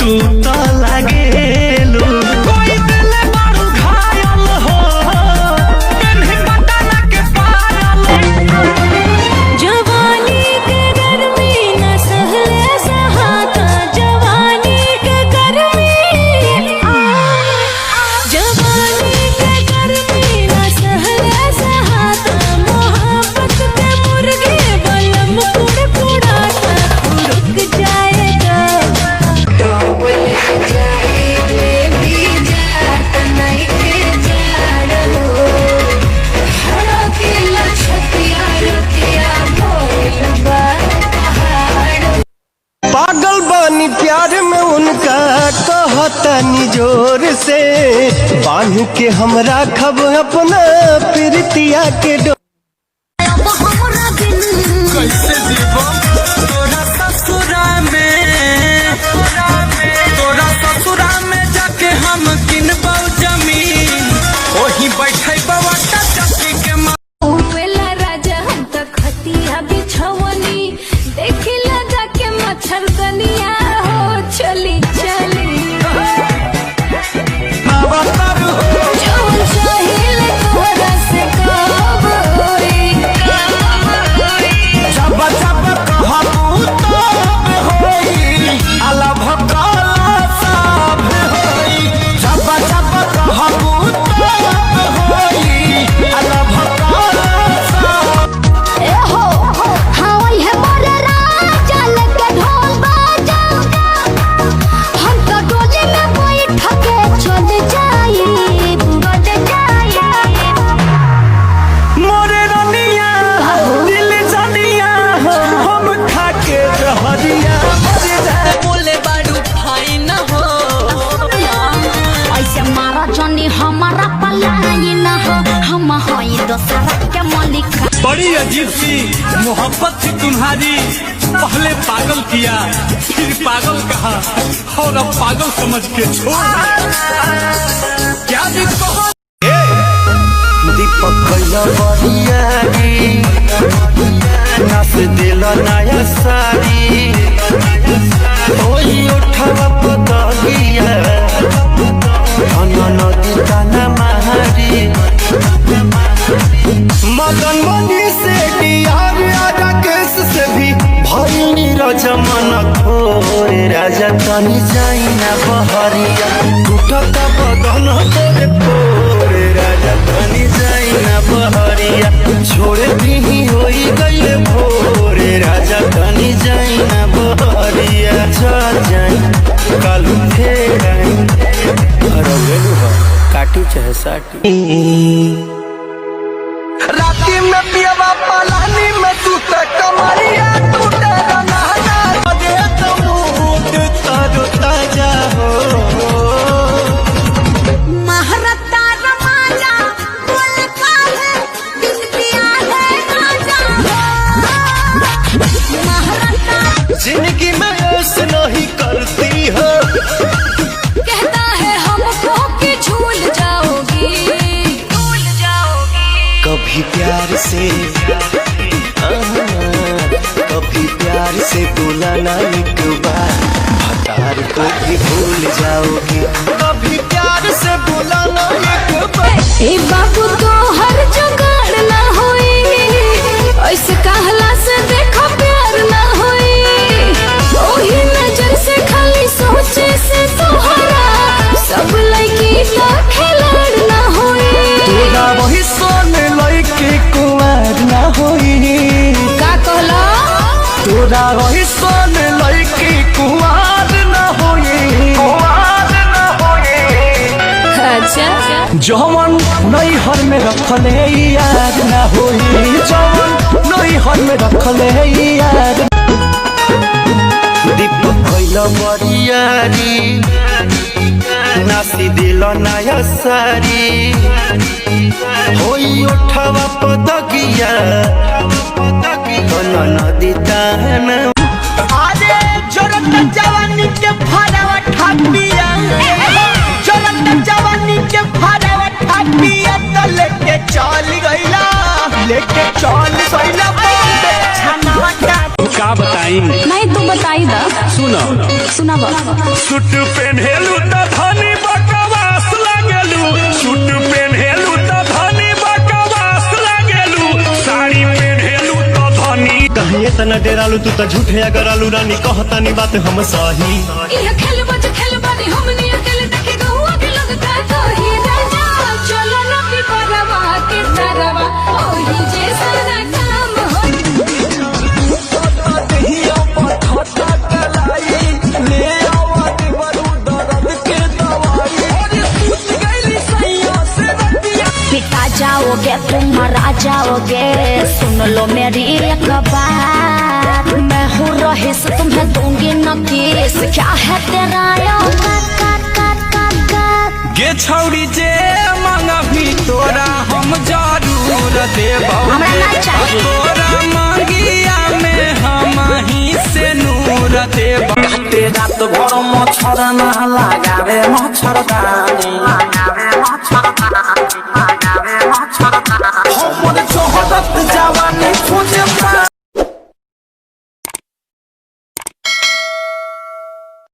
तू तो लागेलू कोई दिल बारू घायल हो कन्ही बटन के पायल जवानी के गर्मी न सहले सहाता जवानी के गर्मी जवानी के गर्मी न सहले सहाता मोहब्बत के मुर्गे बलम कुड़कुड़ाता रुक जाएगा डोल जाए भी जात नहीं के जाड़ो हरा के लछतिया रुतिया भोल बा पहाड़ पागल बानी प्यार में उनका कहतनी जोर से बांध के हमरा खब अपना प्रीतिया के डोर अब हमरा दिल कैसे जीवो तोरा ससुरा में जाके हम किनबौ जमीन ओही बैठे बवटा चक्की के ओवेला राजा हम त खतिया बिछवनी देखी लगा के मच्छर कनिया हो चली चली जौन चाहिए तोहरा से कब होई जब जब कहबू तब होई अलभ काला सब होई जब जब कहबू तब होई अलभ काला सब ए हो हाय है मोरे राजा लेके ढोल बाजा हम तो डोली में बैठ के चल जाई मोरे रनिया दिल जनिया हम खाके रहरिया मर जाए बोले बारू भाई न हो ऐसे मारा जनी हमारा पलाई न हो हम होई दोसरा के मालिक बड़ी अजीब सी मोहब्बत थी तुम्हारी पहले पागल किया फिर पागल कहा और अब पागल समझ के छोड़ क्या भी कहो दीपक भैया बरियारी नाच दिल नया साड़ी ओही उठवा पतलिया नदी ताना महारी मदन मनी से डियार राकेश से भी भइनी रजमन खोरे राजा तनी जाई ना बहरिया टूटत बदन तोरे खोरे राजा तनी जाई ना बहरिया छोड़े भी होई गइले भोरे राजा तनी जाई ना बहरिया चल जाई कालू फेर आई रौलू हो काटी चाहे साटी राती में पियवा पलानी में तू तक कमरिया टूटे रहना दे तो मूड तारो ताजा हो महारता रमाजा बोल का है दिल पिया है राजा महारता जिंदगी में ऐसे नहीं करती हो कहता है हमको कि झूल जाओगी कभी प्यार से कभी प्यार से बुलाना एक बार हतार को भी भूल जाओगी कभी प्यार से बुलाना एक बार ए बाबू तो हर जुगाड़ ना होई ऐसे कहला से देखो प्यार ना होई ओही नजर से खाली सोचे से तोहरा सब लड़की का खिलाड़ ना होई तोरा वही सोने लइके कुमार ना होई का कहला तोरा वही सोने लइके कुमार ना होई अच्छा जवन नई हर में रखले याद ना होई जवन नई हर में रखले याद दीपक भइल बरियारी नासी दिल नया सारी होई उठवा पदगिया नदी ताना अरे जोरत जवानी के फरावा ठापिया जोरत जवानी के फरावा ठापिया तो लेके चल गइला लेके चल गइला बॉम्बे छनावा का बताई बताई नहीं तो बताई दा सुनो सुनावा सूट पहनेलू त धनी बकवास लागेलू सूट पहनेलू त धनी बकवास लागेलू साड़ी पहनेलू त धनी कहीं इतना डेरालू तू तो झूठे अगरालू रानी कहतानी बात हम सही ये खेल बज खेल बानी हमनी अकेले देखे गहुआ के लोग का कही राजा चलो ना भी परवा के तरवा ओही जैसा ना काम हो पिता जाओगे तुम मरा जाओगे सुन लो मेरी एक बात मैं हूँ रहीस तुम्हें दूंगी न किस क्या है तेरा गे छौरी जे मांगा भी तोरा हम जरूर देबौ हमरा ना चाहिए। तोरा मांगिया में हम ही से नूर देबौ रात भर मच्छर ना लगावे मच्छरदानी